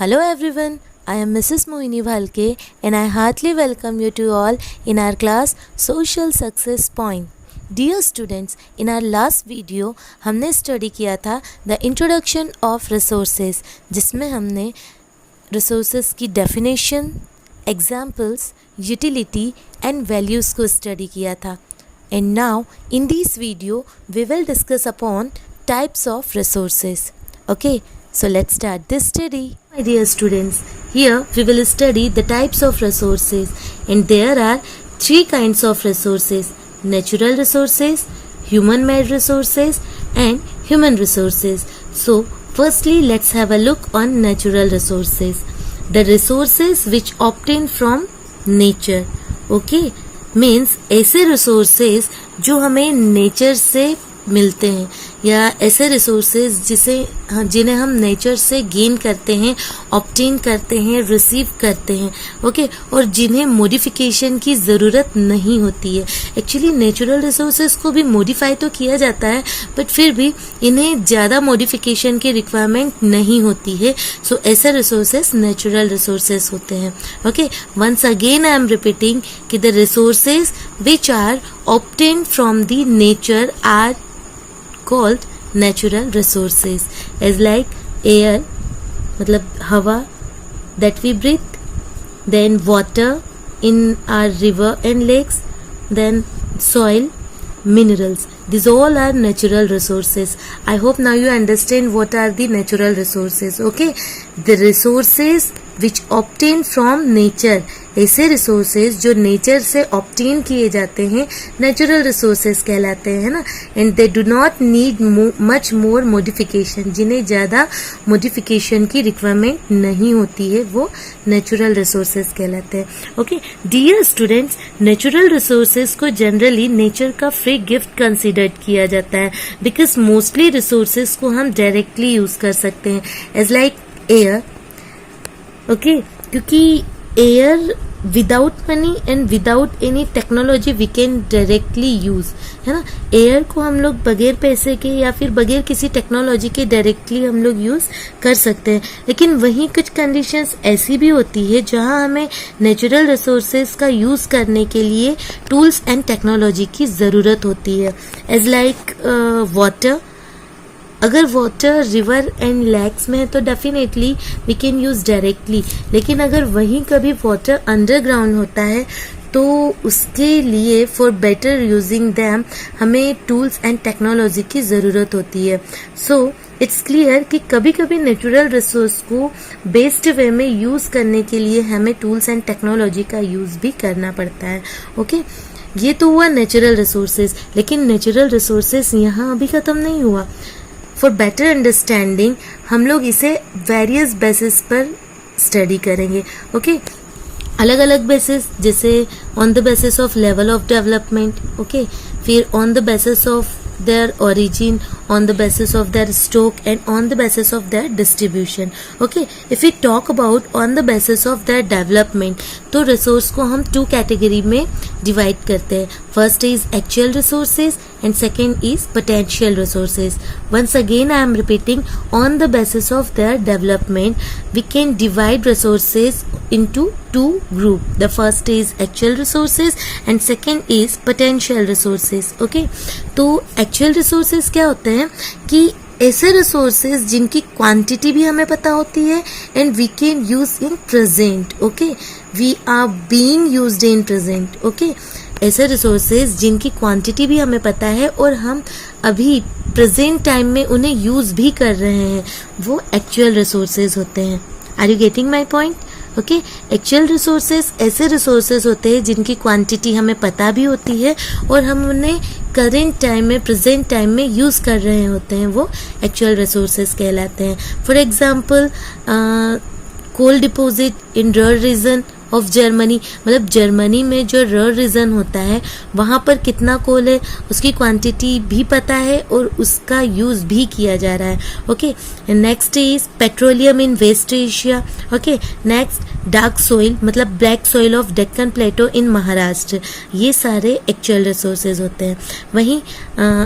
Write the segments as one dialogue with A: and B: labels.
A: Hello everyone, I am Mrs. Mohini Bhalke and I heartily welcome you to all in our class Social Success Point. Dear students, in our last video हमने study किया था the introduction of resources, जिसमें हमने resources की definition, examples, utility and values को study किया था. And now in this video we will discuss upon types of resources. Okay, so let's start this study. My dear students, here we will study the types of resources, and there are three kinds of resources: natural resources, human made resources and human resources. So firstly let's have a look on natural resources. The resources which obtained from nature. Okay, means ऐसे resources जो हमें nature से मिलते हैं, या ऐसे resources जिन्हें हम नेचर से गेन करते हैं, ऑब्टेन करते हैं, रिसीव करते हैं. ओके, और जिन्हें मॉडिफिकेशन की ज़रूरत नहीं होती है. एक्चुअली नेचुरल रिसोर्सेज को भी मॉडिफाई तो किया जाता है, बट फिर भी इन्हें ज़्यादा मॉडिफिकेशन की रिक्वायरमेंट नहीं होती है. सो ऐसे रिसोर्सेज नेचुरल रिसोर्सेज होते हैं. Okay, once again I am repeating कि the resources which are obtained from the nature are called natural resources, as like air मतलब हवा that we breathe, then water in our river and lakes, then soil, minerals. These all are natural resources. I hope now you understand what are the natural resources. Okay, the resources which obtain from nature, ऐसे resources जो nature से obtain किए जाते हैं natural resources कहलाते हैं ना. And they do not need much more modification, जिन्हें ज़्यादा मॉडिफिकेशन की रिक्वायरमेंट नहीं होती है, वो नेचुरल रिसोर्सेज कहलाते हैं. Okay dear students, natural resources को जनरली नेचर का फ्री गिफ्ट कंसिडर किया जाता है, बिकॉज मोस्टली रिसोर्सेज को हम डायरेक्टली यूज कर सकते हैं, एज लाइक एयर. ओके, क्योंकि air without money and without any technology we can directly use, है ना. एयर को हम लोग बगैर पैसे के या फिर बगैर किसी टेक्नोलॉजी के डायरेक्टली हम लोग यूज कर सकते हैं. लेकिन वहीं कुछ कंडीशंस ऐसी भी होती है जहां हमें नेचुरल रिसोर्सेज का यूज करने के लिए टूल्स एंड टेक्नोलॉजी की ज़रूरत होती है, एज लाइक वाटर. अगर वाटर रिवर एंड लेक्स में है तो definitely we can use directly, लेकिन अगर वहीं कभी वाटर अंडरग्राउंड होता है तो उसके लिए फॉर बेटर यूजिंग दैम हमें टूल्स एंड टेक्नोलॉजी की ज़रूरत होती है. सो इट्स क्लियर कि कभी कभी नेचुरल रिसोर्स को बेस्ट वे में यूज़ करने के लिए हमें टूल्स एंड टेक्नोलॉजी का यूज़ भी करना पड़ता है. ओके, ये तो हुआ नेचुरल रिसोर्सेज, लेकिन नेचुरल रिसोर्सेज यहाँ अभी ख़त्म नहीं हुआ. फॉर बेटर अंडरस्टैंडिंग हम लोग इसे वेरियस बेसिस पर स्टडी करेंगे. ओके, अलग अलग बेसिस, जैसे on the basis of level of development. Okay, फिर on the basis of their origin, on the basis of their stock and on the basis of their distribution. Okay, if we talk about on the basis of their development, तो resource को हम two category में divide करते हैं. First is actual resources and second is potential resources. Once again I am repeating, on the basis of their development we can divide resources into two group. The first is actual resources and second is potential resources. Okay, तो actual resources क्या होते हैं कि ऐसे resources जिनकी quantity भी हमें पता होती है and we can use in present. Okay, we are being used in present. Okay, ऐसे रिसोर्सेज जिनकी क्वांटिटी भी हमें पता है और हम अभी प्रेजेंट टाइम में उन्हें यूज भी कर रहे हैं, वो एक्चुअल रिसोर्सेज होते हैं. Are you getting my point? Okay, actual resources ऐसे रिसोर्सेज होते हैं जिनकी क्वांटिटी हमें पता भी होती है और हम उन्हें करेंट टाइम में, प्रेजेंट टाइम में यूज़ कर रहे होते हैं, वो एक्चुअल रिसोर्सेज कहलाते हैं. For example coal deposit in Ruhr region of Germany, मतलब जर्मनी में जो रर रीजन होता है वहाँ पर कितना कोल है उसकी क्वांटिटी भी पता है और उसका यूज़ भी किया जा रहा है. Okay, next is petroleum in West Asia. Okay, next dark soil मतलब black soil of Deccan plateau in Maharashtra. ये सारे एक्चुअल रिसोर्सेज होते हैं. वहीं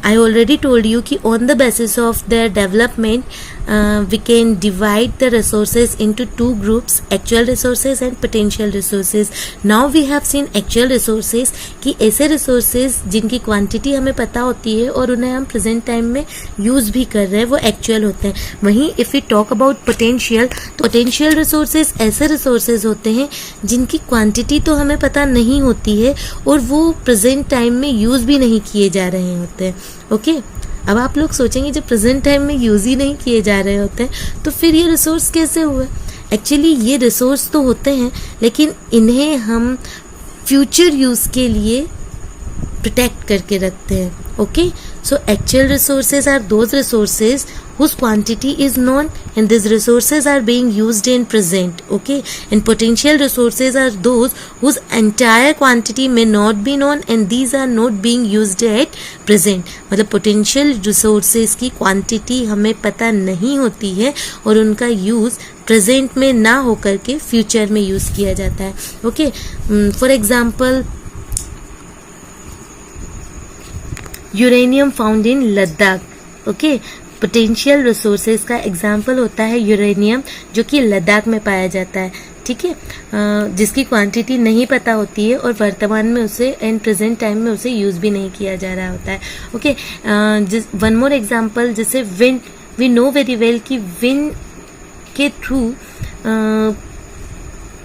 A: आई ऑलरेडी टोल्ड यू कि on the basis of their development we can divide the resources into two groups, actual resources and potential resources. Now we have seen actual resources कि ऐसे resources जिनकी quantity हमें पता होती है और उन्हें हम present time में use भी कर रहे हैं, वो actual होते हैं. वहीं if we talk about potential, तो potential resources ऐसे resources होते हैं जिनकी quantity तो हमें पता नहीं होती है और वो present time में use भी नहीं किए जा रहे होते हैं. ओके अब आप लोग सोचेंगे जब प्रेजेंट टाइम में यूज़ ही नहीं किए जा रहे होते हैं तो फिर ये रिसोर्स कैसे हुए. एक्चुअली ये रिसोर्स तो होते हैं लेकिन इन्हें हम फ्यूचर यूज़ के लिए प्रोटेक्ट करके रखते हैं. Okay so actual resources are those resources whose quantity is known and these resources are being used in present. Okay, and potential resources are those whose entire quantity may not be known and these are not being used at present. मतलब potential resources की quantity हमें पता नहीं होती है और उनका use present में ना होकर के future में use किया जाता है. Okay, for example uranium found in Ladakh. Okay, potential resources का एग्जाम्पल होता है यूरेनियम जो कि लद्दाख में पाया जाता है. ठीक है, जिसकी क्वांटिटी नहीं पता होती है और वर्तमान में उसे एंड प्रेजेंट टाइम में उसे यूज़ भी नहीं किया जा रहा होता है. ओके, वन मोर एग्जाम्पल जैसे wind. We know very well कि विंड के थ्रू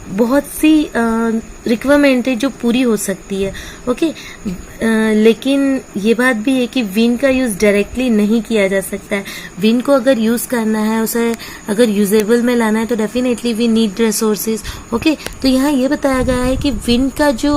A: बहुत सी रिक्वायरमेंट है जो पूरी हो सकती है. ओके, लेकिन ये बात भी है कि विंड का यूज़ डायरेक्टली नहीं किया जा सकता है. विंड को अगर यूज़ करना है, उसे अगर यूजेबल में लाना है तो definitely we need resources. Okay, तो यहाँ ये बताया गया है कि विंड का जो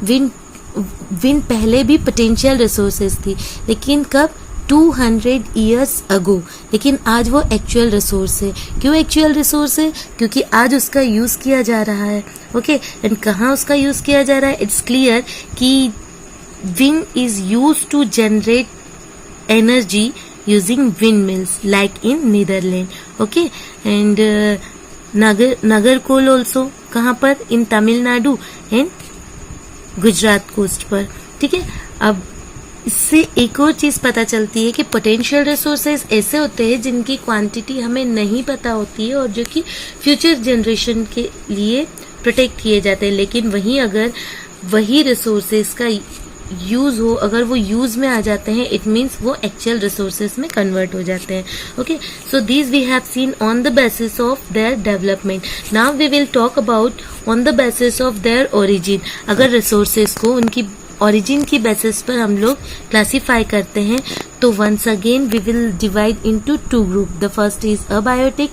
A: विंड पहले भी पोटेंशियल रिसोर्सेज थी लेकिन कब 200 years ago, लेकिन आज वो एक्चुअल रिसोर्स है. क्यों एक्चुअल रिसोर्स है? क्योंकि आज उसका यूज़ किया जा रहा है. ओके, एंड कहाँ उसका यूज़ किया जा रहा है? इट्स क्लियर कि wind is use to generate energy using wind mills like in Netherland. Okay, and Nagercoil also कहाँ पर? In Tamil Nadu and Gujarat coast पर. ठीक है, अब इससे एक और चीज़ पता चलती है कि पोटेंशियल रिसोर्सेज ऐसे होते हैं जिनकी क्वांटिटी हमें नहीं पता होती है और जो कि फ्यूचर जनरेशन के लिए प्रोटेक्ट किए जाते हैं. लेकिन वहीं अगर वही रिसोर्सेज का यूज़ हो, अगर वो यूज़ में आ जाते हैं, इट मीन्स वो एक्चुअल रिसोर्सेज में कन्वर्ट हो जाते हैं. Okay, so these we have seen on the basis of their development. Now we will talk about on the basis of their origin. अगर रिसोर्सेज को उनकी ओरिजिन की बेसिस पर हम लोग क्लासीफाई करते हैं तो once again we will divide into two group. The first is abiotic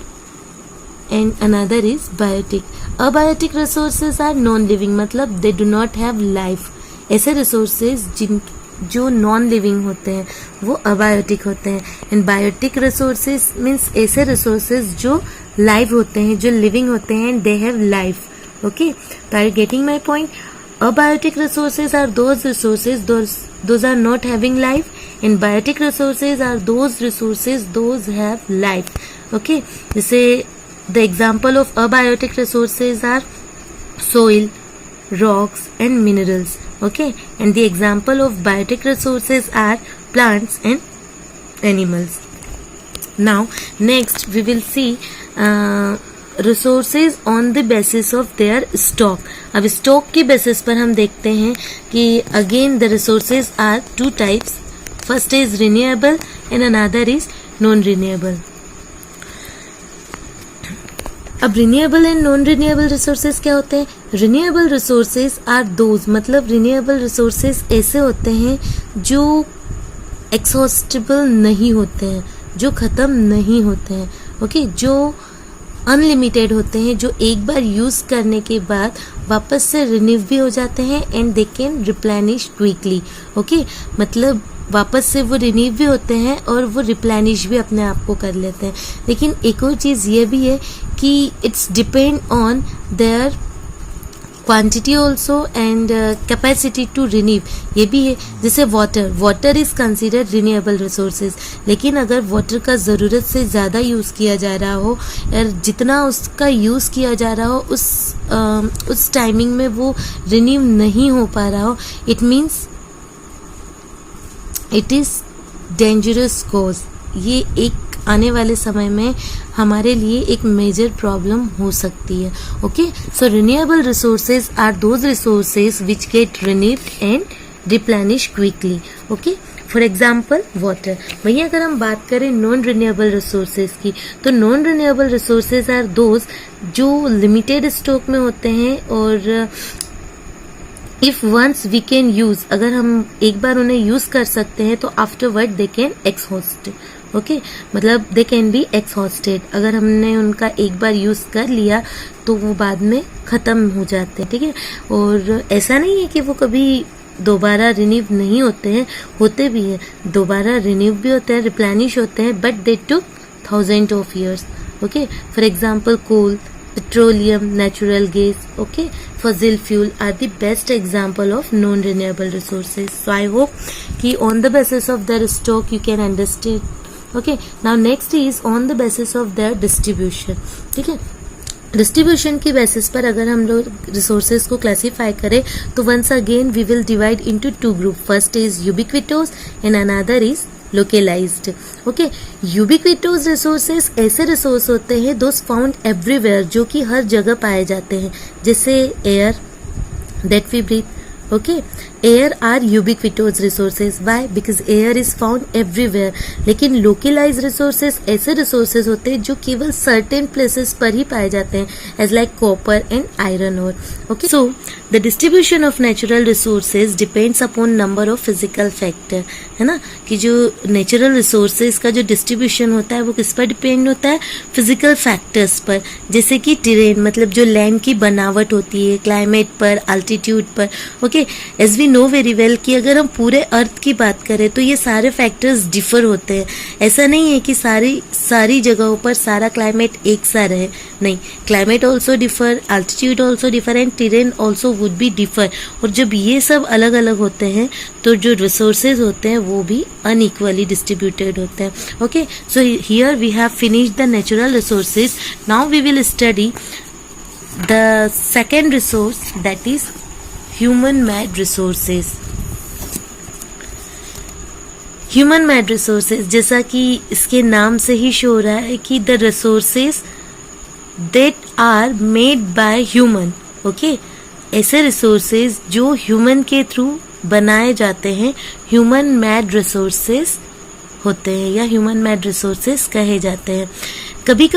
A: and another is biotic. Abiotic resources are non living, मतलब they do not have life. ऐसे रिसोर्सेज जो नॉन लिविंग होते हैं वो अबायोटिक होते हैं. एंड बायोटिक रिसोर्सेज मीन्स ऐसे resources जो लाइव होते हैं, जो लिविंग होते हैं, दे हैव लाइफ. ओके, तो are you getting my point? Abiotic resources are those resources those are not having life, and biotic resources are those resources those have life. Okay, जैसे the example of abiotic resources are soil, rocks and minerals. Okay, and the example of biotic resources are plants and animals. Now next we will see resources on the basis of their stock. अब stock की basis पर हम देखते हैं कि again the resources are two types. First is renewable and another is non renewable. अब renewable and non renewable resources क्या होते हैं? रिन्यूएबल रिसोर्सेज आर दोज, मतलब रिन्यूएबल रिसोर्सेज ऐसे होते हैं जो एक्सहॉस्टेबल नहीं होते हैं, जो ख़त्म नहीं होते हैं. ओके, जो अनलिमिटेड होते हैं, जो एक बार यूज़ करने के बाद वापस से रिन्यू भी हो जाते हैं and they can replenish quickly. Okay, मतलब वापस से वो रिन्यू भी होते हैं और वो रिप्लेनिश भी अपने आप को कर लेते हैं. लेकिन एक और चीज़ ये भी है कि it's depend on their quantity also and capacity to renew. ये भी है. जैसे water is considered renewable resources, लेकिन अगर वाटर का ज़रूरत से ज़्यादा यूज़ किया जा रहा हो और जितना उसका यूज़ किया जा रहा हो उस टाइमिंग में वो रिन्यू नहीं हो पा रहा हो, it means it is dangerous cause. ये एक आने वाले समय में हमारे लिए एक मेजर प्रॉब्लम हो सकती है. Okay, so renewable resources are those resources which get renewed and replenish quickly. Okay, for example water. वहीं अगर हम बात करें नॉन रिन्यूएबल रिसोर्सेज की, तो non renewable resources are those जो लिमिटेड स्टॉक में होते हैं और if once we can use, अगर हम एक बार उन्हें यूज कर सकते हैं तो afterward they can exhaust. Okay, मतलब दे कैन बी एक्सहॉस्टेड. अगर हमने उनका एक बार यूज कर लिया तो वो बाद में खत्म हो जाते हैं. ठीक है, और ऐसा नहीं है कि वो कभी दोबारा रिन्यू नहीं होते हैं, होते भी हैं, दोबारा रिन्यू भी होते हैं, रिप्लेनिश होते हैं, but they took thousand of years. Okay, for example coal, petroleum, natural gas, okay, fossil fuel are the best example of non-renewable resources. So I hope कि on the basis of their stock you can understand. Okay, now next is on the basis of their distribution. ठीक है, distribution की basis पर अगर हम लोग resources को classify करें तो once again we will divide into two group. First is ubiquitous and another is localized. Okay, ubiquitous resources ऐसे रिसोर्स होते हैं दोज फाउंड एवरीवेयर, जो कि हर जगह पाए जाते हैं, जैसे air that we breathe. Okay, air are ubiquitous resources. Why? Because air is found everywhere. लेकिन लोकेलाइज रिसोर्सेज ऐसे रिसोर्सेज होते हैं जो केवल सर्टेन प्लेसेस पर ही पाए जाते हैं, as like copper and iron ore. Okay, so the distribution of natural resources depends upon number of physical factor. है ना, कि जो नेचुरल रिसोर्सेज का जो डिस्ट्रीब्यूशन होता है वो किस पर डिपेंड होता है? फिजिकल फैक्टर्स पर, जैसे कि टेरेन, मतलब जो लैंड की बनावट होती है, क्लाइमेट पर, अल्टीट्यूड पर. Okay, as we know very well कि अगर हम पूरे अर्थ की बात करें तो ये सारे फैक्टर्स डिफर होते हैं. ऐसा नहीं है कि सारी जगहों पर सारा क्लाइमेट एक सा रहे. नहीं, climate also differ, altitude also differ and terrain also would be differ. और जब ये सब अलग अलग होते हैं तो जो रिसोर्सेज होते हैं वो भी अनइक्वली डिस्ट्रीब्यूटेड होते हैं. Okay, so here we have finished the natural resources. Now we will study the second resource, that is human made resources. Human made resources, जैसा कि इसके नाम से ही शो हो रहा है कि the resources that are made by human. Okay, ऐसे रिसोर्सेज जो ह्यूमन के थ्रू बनाए जाते हैं ह्यूमन मेड रिसोर्सेज होते हैं या ह्यूमन मेड रिसोर्सेज कहे जाते हैं. कभी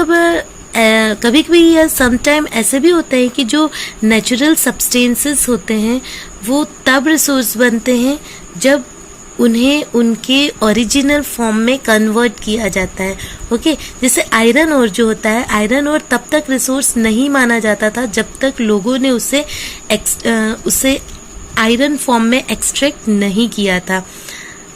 A: कभी या समटाइम ऐसे भी होते हैं कि जो नेचुरल सब्सटेंसेस होते हैं वो तब रिसोर्स बनते हैं जब उन्हें उनके ओरिजिनल फॉर्म में कन्वर्ट किया जाता है. ओके, जैसे आयरन ओर जो होता है, आयरन ओर तब तक रिसोर्स नहीं माना जाता था जब तक लोगों ने उसे आयरन फॉर्म में एक्सट्रैक्ट नहीं किया था.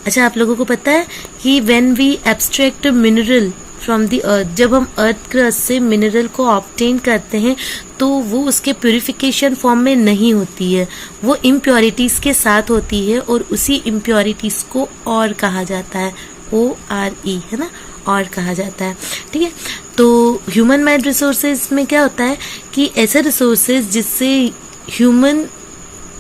A: अच्छा, आप लोगों को पता है कि when we abstract mineral from the earth, जब हम अर्थ क्रस्ट से मिनरल को ऑब्टेन करते हैं तो वो उसके प्यूरिफिकेशन फॉर्म में नहीं होती है, वो इम्प्योरिटीज के साथ होती है और उसी इम्प्योरिटीज को और कहा जाता है, ORE, है ना, और कहा जाता है. ठीक है, तो ह्यूमन मेड रिसोर्सेज में क्या होता है कि ऐसे रिसोर्सेज जिससे ह्यूमन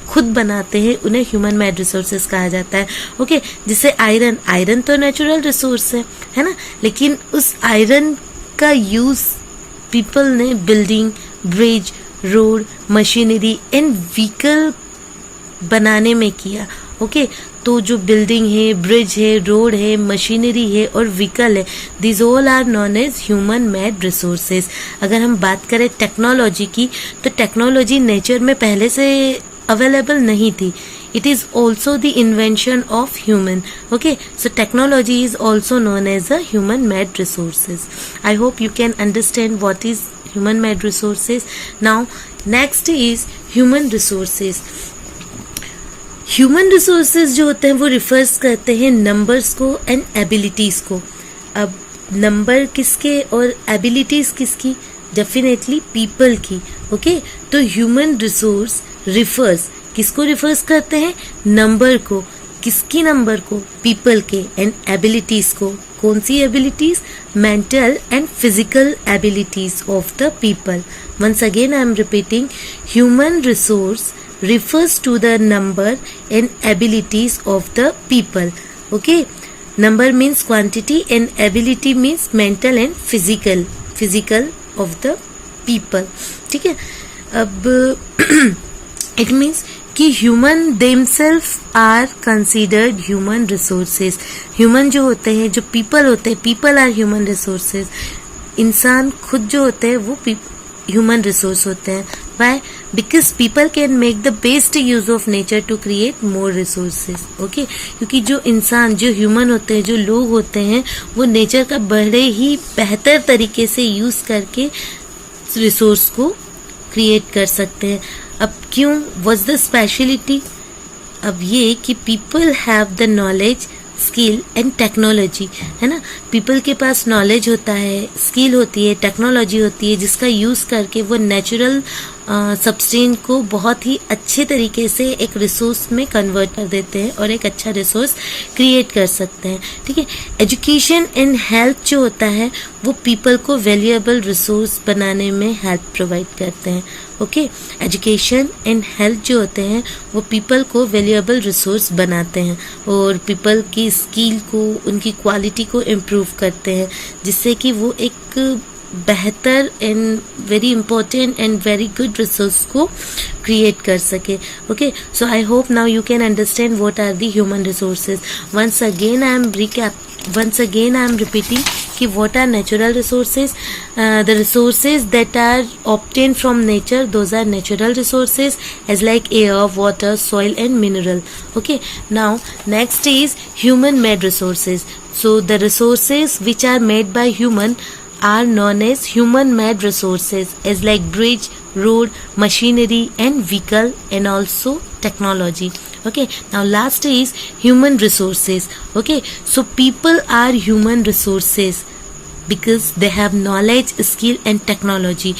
A: खुद बनाते हैं उन्हें ह्यूमन मेड रिसोर्सेज कहा जाता है. ओके, जैसे आयरन तो नेचुरल रिसोर्स है ना, लेकिन उस आयरन का यूज पीपल ने building, bridge, road, machinery and vehicle बनाने में किया. ओके, तो जो बिल्डिंग है, ब्रिज है, रोड है, मशीनरी है और व्हीकल है, this all are non as human made resources. अगर हम बात करें टेक्नोलॉजी की, तो टेक्नोलॉजी नेचर में पहले से अवेलेबल नहीं थी. It is also the invention of human. Okay, so technology is also known as a human made resources. I hope you can understand what is human made resources. Now next is human resources. Human resources जो होते हैं वो refers करते हैं numbers को and abilities को. अब number किसके और एबिलिटीज किसकी? डेफिनेटली पीपल की. ओके, तो ह्यूमन रिसोर्स रिफर्स किसको रिफर्स करते हैं? नंबर को. किसकी नंबर को? पीपल के. एंड एबिलिटीज को. कौन सी abilities? Mental and physical abilities of the people. Once again I am repeating, human resource refers to the number and abilities of the people. Okay, number means quantity and ability means mental and physical of the people. ठीक है. अब it means कि human themselves are considered human resources. Human जो होते हैं, जो people होते हैं, पीपल आर ह्यूमन रिसोर्सेज. इंसान खुद जो होते हैं वो ह्यूमन रिसोर्स होते हैं. Why? Because people can make the best use of nature to create more resources. Okay. क्योंकि जो इंसान, जो ह्यूमन होते हैं, जो लोग होते हैं, वो नेचर का बड़े ही बेहतर तरीके से यूज करके रिसोर्स को क्रिएट कर सकते हैं. अब क्यों? What's the speciality? अब ये कि people have the knowledge, skill and technology, है ना. पीपल के पास नॉलेज होता है, स्किल होती है, टेक्नोलॉजी होती है, जिसका यूज़ करके वो नेचुरल सब्सटेंस को बहुत ही अच्छे तरीके से एक रिसोर्स में कन्वर्ट कर देते हैं और एक अच्छा रिसोर्स क्रिएट कर सकते हैं. ठीक है. एजुकेशन एंड हेल्थ जो होता है वो पीपल को वैल्यूएबल रिसोर्स बनाने में हेल्प प्रोवाइड करते हैं. ओके. एजुकेशन एंड हेल्थ जो होते हैं वो पीपल को वैल्यूएबल रिसोर्स बनाते हैं और पीपल की स्किल को, उनकी क्वालिटी को इम्प्रूव करते हैं, जिससे कि वो एक बेहतर and very important and very good resource को क्रिएट कर सके. Okay. So I hope now you can understand what are the human resources. Once again I am repeating कि what are natural resources. The resources that are obtained from nature, those are natural resources as like air, water, soil and mineral. Okay. Now next is human made resources. So the resources which are made by human are known as human made resources as like bridge, road, machinery and vehicle and also technology. Okay. Now last is human resources. Okay. So people are human resources because they have knowledge, skill and technology.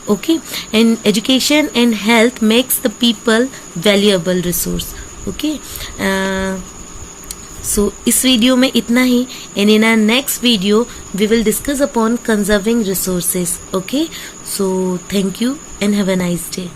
A: Okay. And education and health makes the people valuable resource. Okay. So इस video में इतना ही. and in our next video we will discuss upon conserving resources. Okay. So thank you and have a nice day.